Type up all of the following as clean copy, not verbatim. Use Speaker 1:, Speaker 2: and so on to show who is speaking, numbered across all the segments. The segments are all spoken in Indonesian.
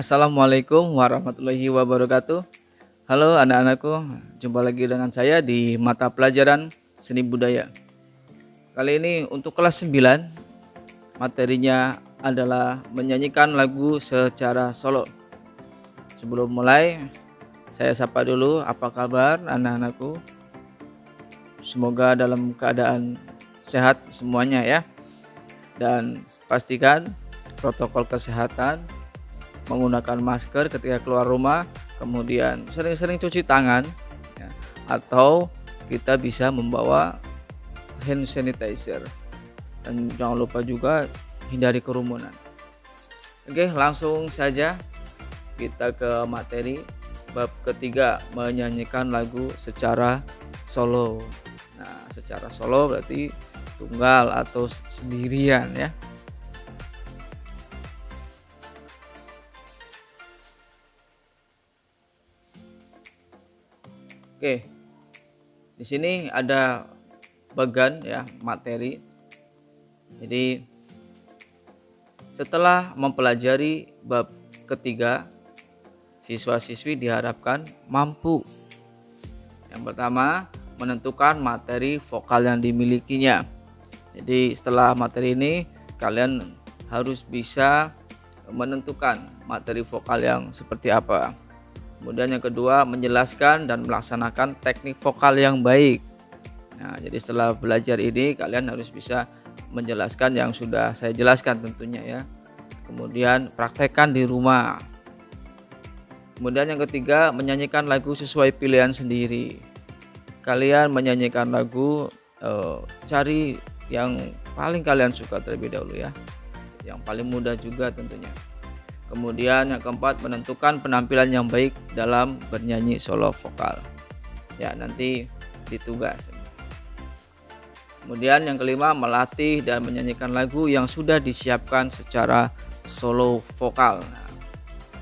Speaker 1: Assalamualaikum warahmatullahi wabarakatuh. Halo anak-anakku, jumpa lagi dengan saya di mata pelajaran seni budaya. Kali ini untuk kelas 9, materinya adalah menyanyikan lagu secara solo. Sebelum mulai, saya sapa dulu, apa kabar anak-anakku? Semoga dalam keadaan sehat semuanya ya. Dan pastikan protokol kesehatan, menggunakan masker ketika keluar rumah, kemudian sering-sering cuci tangan ya, atau kita bisa membawa hand sanitizer, dan jangan lupa juga hindari kerumunan. Oke, langsung saja kita ke materi bab ketiga, menyanyikan lagu secara solo. Nah, secara solo berarti tunggal atau sendirian ya. Oke, di sini ada bagan ya materi. Jadi setelah mempelajari bab ketiga, siswa-siswi diharapkan mampu. Yang pertama, menentukan materi vokal yang dimilikinya. Jadi setelah materi ini kalian harus bisa menentukan materi vokal yang seperti apa. Kemudian yang kedua, menjelaskan dan melaksanakan teknik vokal yang baik. Nah, jadi setelah belajar ini kalian harus bisa menjelaskan yang sudah saya jelaskan tentunya ya. Kemudian praktekkan di rumah. Kemudian yang ketiga, menyanyikan lagu sesuai pilihan sendiri. Kalian menyanyikan lagu, cari yang paling kalian suka terlebih dahulu ya. Yang paling mudah juga tentunya. Kemudian yang keempat, menentukan penampilan yang baik dalam bernyanyi solo vokal. Ya, nanti ditugas. Kemudian yang kelima, melatih dan menyanyikan lagu yang sudah disiapkan secara solo vokal. Nah,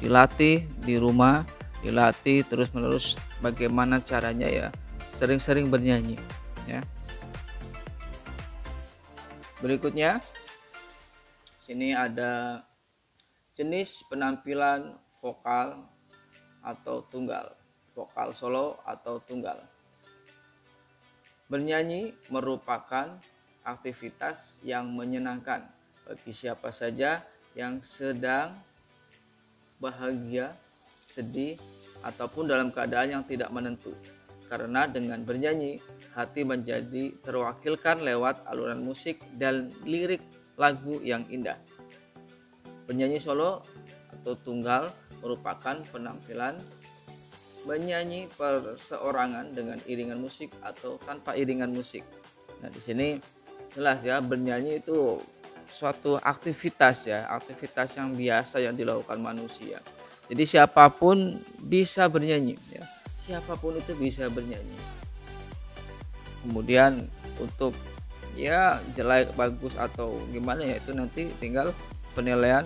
Speaker 1: dilatih di rumah, dilatih terus-menerus bagaimana caranya ya. Sering-sering bernyanyi ya. Berikutnya sini ada jenis penampilan vokal atau tunggal, vokal solo atau tunggal. Bernyanyi merupakan aktivitas yang menyenangkan bagi siapa saja yang sedang bahagia, sedih, ataupun dalam keadaan yang tidak menentu. Karena dengan bernyanyi, hati menjadi terwakilkan lewat alunan musik dan lirik lagu yang indah. Bernyanyi solo atau tunggal merupakan penampilan menyanyi perseorangan dengan iringan musik atau tanpa iringan musik. Nah, di sini jelas ya, bernyanyi itu suatu aktivitas ya, aktivitas yang biasa yang dilakukan manusia. Jadi siapapun bisa bernyanyi ya. Siapapun itu bisa bernyanyi. Kemudian untuk ya jelek, bagus atau gimana ya, itu nanti tinggal penilaian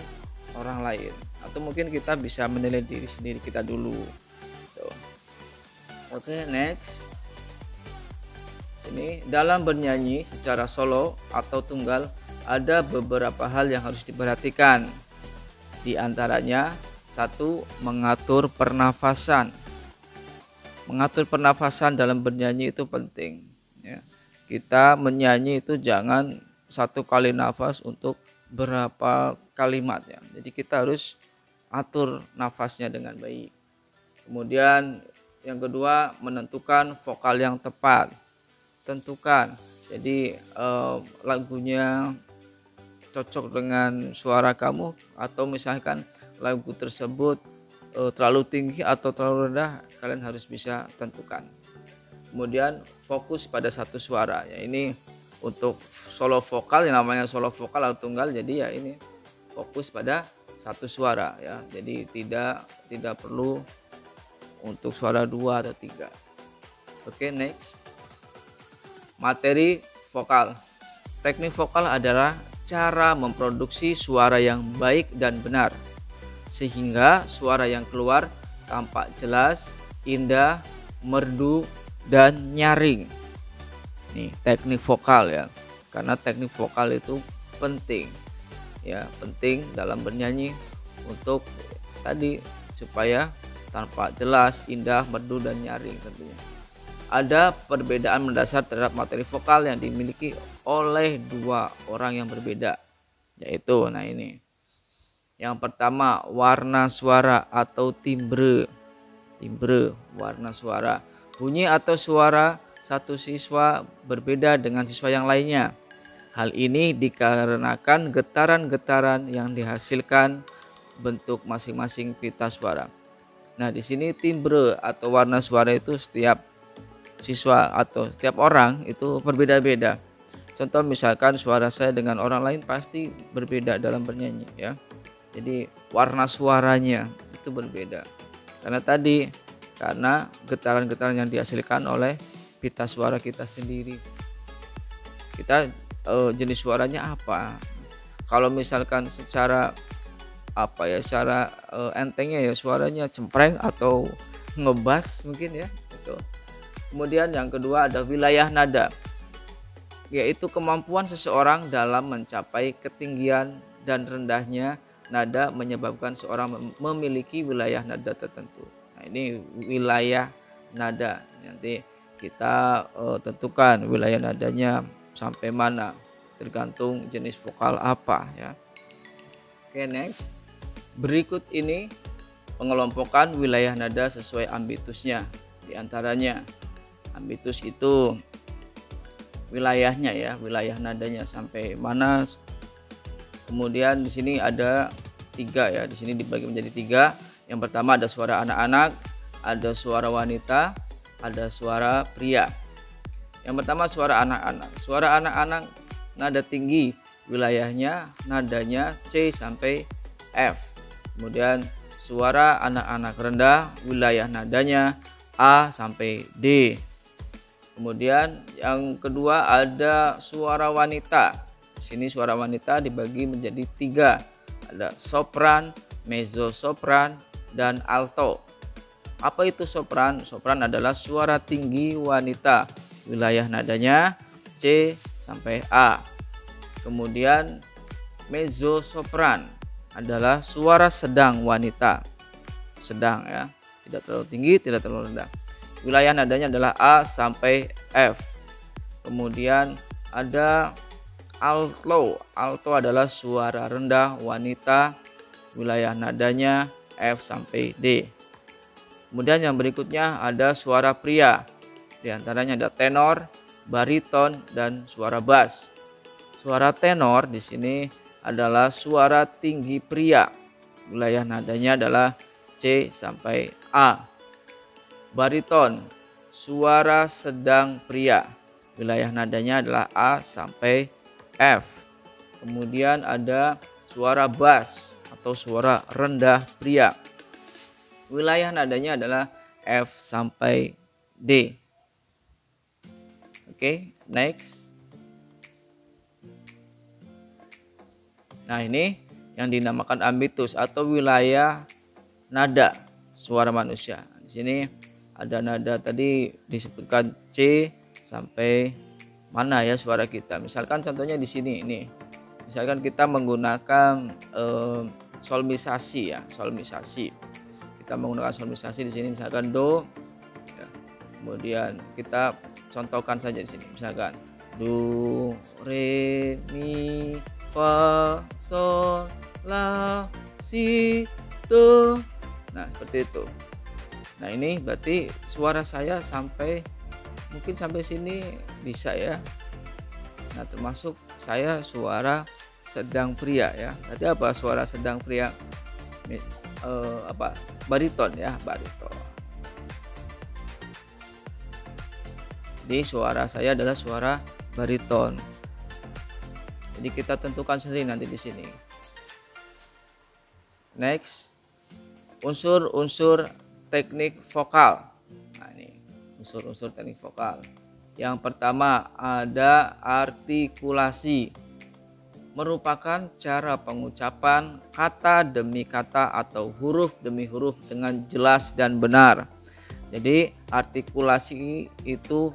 Speaker 1: orang lain, atau mungkin kita bisa menilai diri sendiri kita dulu. Oke, next. Ini dalam bernyanyi secara solo atau tunggal ada beberapa hal yang harus diperhatikan. Di antaranya, satu, mengatur pernafasan. Mengatur pernafasan dalam bernyanyi itu penting ya. Kita menyanyi itu jangan satu kali nafas untuk berapa kalimat ya. Jadi kita harus atur nafasnya dengan baik. Kemudian yang kedua, menentukan vokal yang tepat. Tentukan. Jadi lagunya cocok dengan suara kamu, atau misalkan lagu tersebut terlalu tinggi atau terlalu rendah, kalian harus bisa tentukan. Kemudian fokus pada satu suara ya. Ini untuk solo vokal, yang namanya solo vokal atau tunggal, jadi ya ini fokus pada satu suara ya. Jadi tidak perlu untuk suara 2 atau 3. Oke, next. Materi vokal. Teknik vokal adalah cara memproduksi suara yang baik dan benar, sehingga suara yang keluar tampak jelas, indah, merdu, dan nyaring. Nih, teknik vokal ya. Karena teknik vokal itu penting ya, penting dalam bernyanyi untuk tadi supaya tanpa jelas, indah, merdu, dan nyaring tentunya. Ada perbedaan mendasar terhadap materi vokal yang dimiliki oleh dua orang yang berbeda, yaitu nah ini. Yang pertama, warna suara atau timbre. Timbre, warna suara. Bunyi atau suara satu siswa berbeda dengan siswa yang lainnya. Hal ini dikarenakan getaran-getaran yang dihasilkan bentuk masing-masing pita suara. Nah, di sini timbre atau warna suara itu setiap siswa atau setiap orang itu berbeda-beda. Contoh misalkan suara saya dengan orang lain pasti berbeda dalam bernyanyi ya. Jadi warna suaranya itu berbeda. Karena getaran-getaran yang dihasilkan oleh pita suara kita sendiri. Kita jenis suaranya apa? Kalau misalkan secara secara entengnya ya suaranya cempreng atau ngebas mungkin ya gitu. Kemudian yang kedua ada wilayah nada, yaitu kemampuan seseorang dalam mencapai ketinggian dan rendahnya nada menyebabkan seorang memiliki wilayah nada tertentu. Nah, ini wilayah nada. Nanti kita tentukan wilayah nadanya sampai mana, tergantung jenis vokal apa ya. Oke, next. Berikut ini pengelompokan wilayah nada sesuai ambitusnya. Di antaranya ambitus itu wilayahnya ya, wilayah nadanya sampai mana. Kemudian di sini ada 3 ya, di sini dibagi menjadi 3. Yang pertama ada suara anak-anak, ada suara wanita, ada suara pria. Yang pertama suara anak-anak. Suara anak-anak nada tinggi, wilayahnya nadanya C sampai F. Kemudian suara anak-anak rendah, wilayah nadanya A sampai D. Kemudian yang kedua ada suara wanita. Di sini suara wanita dibagi menjadi 3. Ada sopran, mezzo sopran, dan alto. Apa itu sopran? Sopran adalah suara tinggi wanita. Wilayah nadanya C sampai A. Kemudian mezzo sopran adalah suara sedang wanita. Sedang ya, tidak terlalu tinggi, tidak terlalu rendah. Wilayah nadanya adalah A sampai F. Kemudian ada alto. Alto adalah suara rendah wanita. Wilayah nadanya F sampai D. Kemudian yang berikutnya ada suara pria. Di antaranya ada tenor, bariton, dan suara bass. Suara tenor di sini adalah suara tinggi pria. Wilayah nadanya adalah C sampai A. Bariton, suara sedang pria. Wilayah nadanya adalah A sampai F. Kemudian ada suara bass atau suara rendah pria. Wilayah nadanya adalah F sampai D. Oke, next. Nah, ini yang dinamakan ambitus atau wilayah nada suara manusia. Di sini ada nada tadi disebutkan C sampai mana ya suara kita. Misalkan contohnya di sini ini. Misalkan kita menggunakan solmisasi ya, solmisasi. Kita menggunakan solmisasi di sini misalkan do. Ya. Kemudian kita contohkan saja di sini misalkan do, re, mi, fa, sol, la, si, do. Nah, seperti itu. Nah, ini berarti suara saya mungkin sampai sini bisa ya. Nah, termasuk saya suara sedang pria ya. Tadi apa suara sedang pria? Bariton ya, bariton. Jadi suara saya adalah suara bariton. Jadi kita tentukan sendiri nanti di sini. Next, unsur-unsur teknik vokal. Nah, ini unsur-unsur teknik vokal. Yang pertama ada artikulasi. Merupakan cara pengucapan kata demi kata atau huruf demi huruf dengan jelas dan benar. Jadi artikulasi itu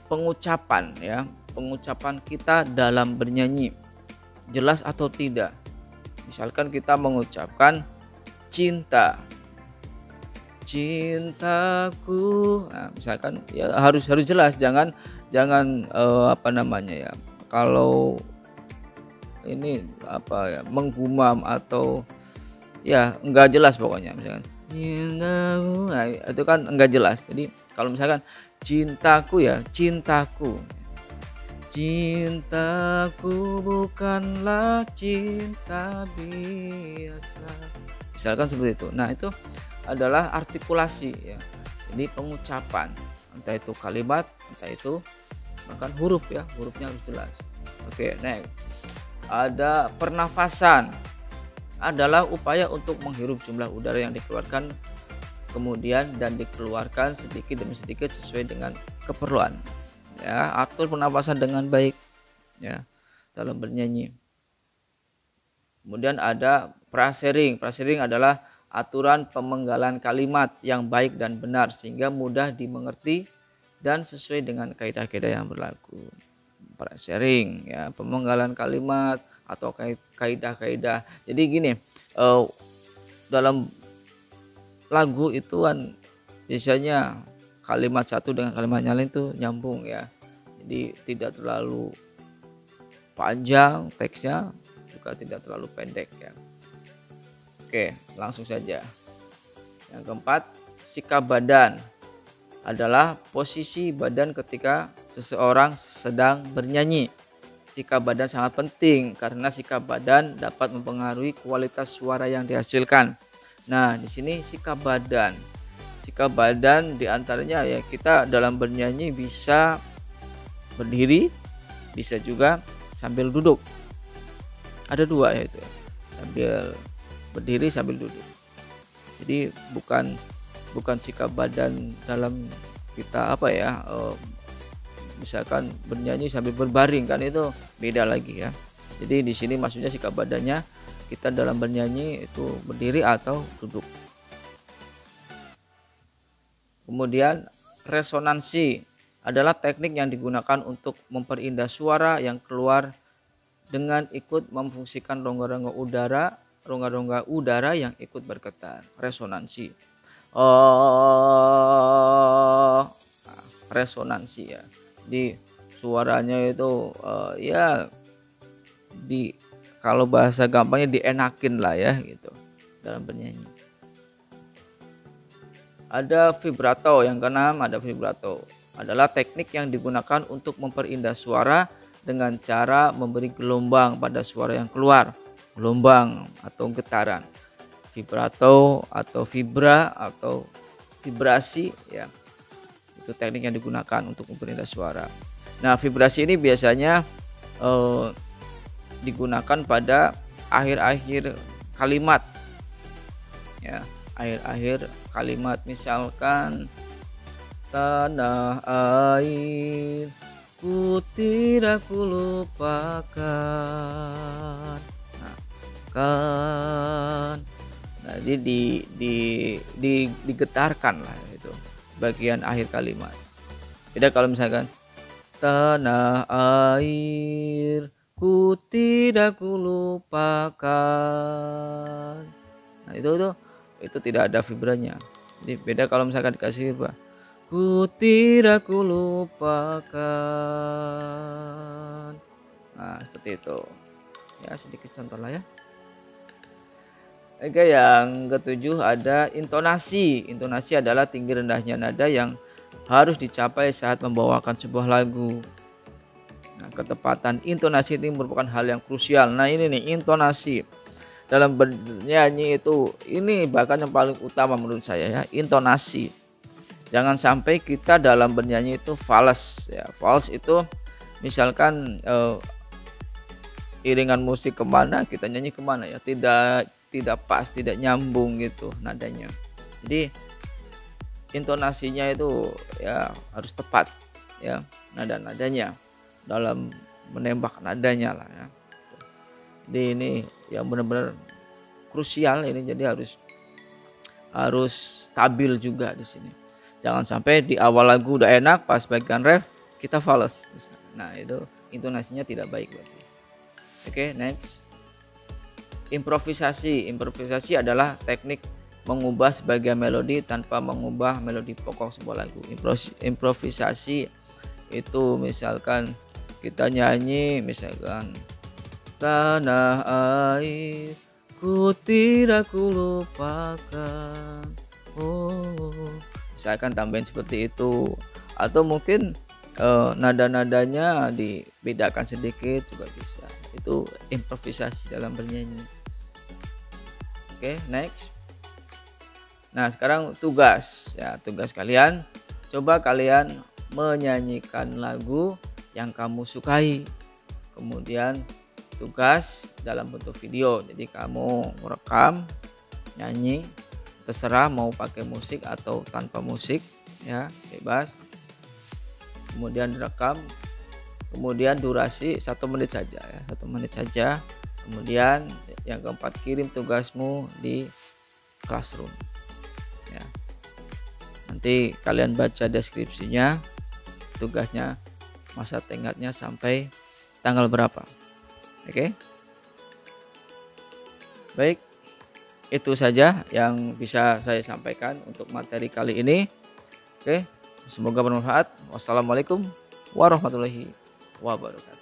Speaker 1: pengucapan ya, pengucapan kita dalam bernyanyi jelas atau tidak. Misalkan kita mengucapkan cinta, cintaku. Nah, misalkan ya harus jelas, jangan jangan apa namanya ya, kalau ini apa ya, menggumam atau ya enggak jelas pokoknya, misalkan cintaku, nah itu kan enggak jelas. Jadi kalau misalkan cintaku ya cintaku, cintaku bukanlah cinta biasa, misalkan seperti itu. Nah itu adalah artikulasi ya, jadi pengucapan, entah itu kalimat, entah itu bahkan huruf ya, hurufnya harus jelas. Oke, next. Ada pernafasan, adalah upaya untuk menghirup jumlah udara yang dikeluarkan kemudian dan dikeluarkan sedikit demi sedikit sesuai dengan keperluan. Ya, atur pernafasan dengan baik ya dalam bernyanyi. Kemudian ada prasering. Prasering adalah aturan pemenggalan kalimat yang baik dan benar sehingga mudah dimengerti dan sesuai dengan kaidah-kaidah yang berlaku. Prasering ya, pemenggalan kalimat atau kaidah-kaidah. Jadi gini, dalam lagu itu kan biasanya kalimat satu dengan kalimat yang lain itu nyambung ya. Jadi tidak terlalu panjang teksnya, juga tidak terlalu pendek ya. Oke, langsung saja. Yang keempat, sikap badan adalah posisi badan ketika seseorang sedang bernyanyi. Sikap badan sangat penting karena sikap badan dapat mempengaruhi kualitas suara yang dihasilkan. Nah, di sini sikap badan. Sikap badan diantaranya ya kita dalam bernyanyi bisa berdiri, bisa juga sambil duduk. Ada dua ya itu, sambil berdiri sambil duduk. Jadi bukan sikap badan dalam kita apa ya, misalkan bernyanyi sambil berbaring, kan itu beda lagi ya. Jadi di sini maksudnya sikap badannya kita dalam bernyanyi itu berdiri atau duduk. Kemudian resonansi adalah teknik yang digunakan untuk memperindah suara yang keluar dengan ikut memfungsikan rongga-rongga udara yang ikut bergetar. Resonansi. Resonansi ya. Di suaranya itu ya kalau bahasa gampangnya dienakin lah ya gitu dalam bernyanyi. Ada vibrato, yang keenam ada vibrato. Adalah teknik yang digunakan untuk memperindah suara dengan cara memberi gelombang pada suara yang keluar. Gelombang atau getaran. Vibrato atau vibra atau vibrasi ya. Itu teknik yang digunakan untuk memperindah suara. Nah, vibrasi ini biasanya digunakan pada akhir-akhir kalimat ya, akhir-akhir kalimat, misalkan tanah air ku tidak ku lupakan. Nah, kan jadi digetarkan lah itu bagian akhir kalimat. Beda kalau misalkan tanah air ku tidak ku lupakan. Nah, itu tidak ada vibranya. Jadi beda kalau misalkan dikasih vibra. Ku tidak ku lupakan. Nah, seperti itu. Ya, sedikit contoh lah ya. Oke, yang ketujuh ada intonasi. Intonasi adalah tinggi rendahnya nada yang harus dicapai saat membawakan sebuah lagu. Nah, ketepatan intonasi ini merupakan hal yang krusial. Nah, ini nih intonasi dalam bernyanyi itu, ini bahkan yang paling utama menurut saya ya, intonasi. Jangan sampai kita dalam bernyanyi itu fals ya. Fals itu misalkan iringan musik kemana kita nyanyi kemana ya, tidak pas, tidak nyambung gitu nadanya. Jadi intonasinya itu ya harus tepat ya, nadanya dalam menembak nadanya lah ya. Jadi ini yang benar-benar krusial ini, jadi harus stabil juga di sini. Jangan sampai di awal lagu udah enak, pas bagian ref kita fals. Nah, itu intonasinya tidak baik berarti. Oke, next. Improvisasi adalah teknik mengubah sebagian melodi tanpa mengubah melodi pokok sebuah lagu. Improvisasi itu misalkan kita nyanyi misalkan tanah air ku tidak ku lupakan. Oh, misalkan tambahin seperti itu, atau mungkin nada-nadanya dibedakan sedikit juga bisa. Itu improvisasi dalam bernyanyi. Oke, next. Nah, sekarang tugas. Ya, tugas kalian, coba kalian menyanyikan lagu yang kamu sukai. Kemudian tugas dalam bentuk video. Jadi kamu merekam, nyanyi, terserah mau pakai musik atau tanpa musik, ya, bebas. Kemudian direkam, kemudian durasi 1 menit saja, ya, 1 menit saja. Kemudian yang keempat, kirim tugasmu di Classroom, ya. Nanti kalian baca deskripsinya, tugasnya, masa tenggatnya sampai tanggal berapa. Oke. Baik, itu saja yang bisa saya sampaikan untuk materi kali ini. Oke. Semoga bermanfaat. Wassalamualaikum warahmatullahi wabarakatuh.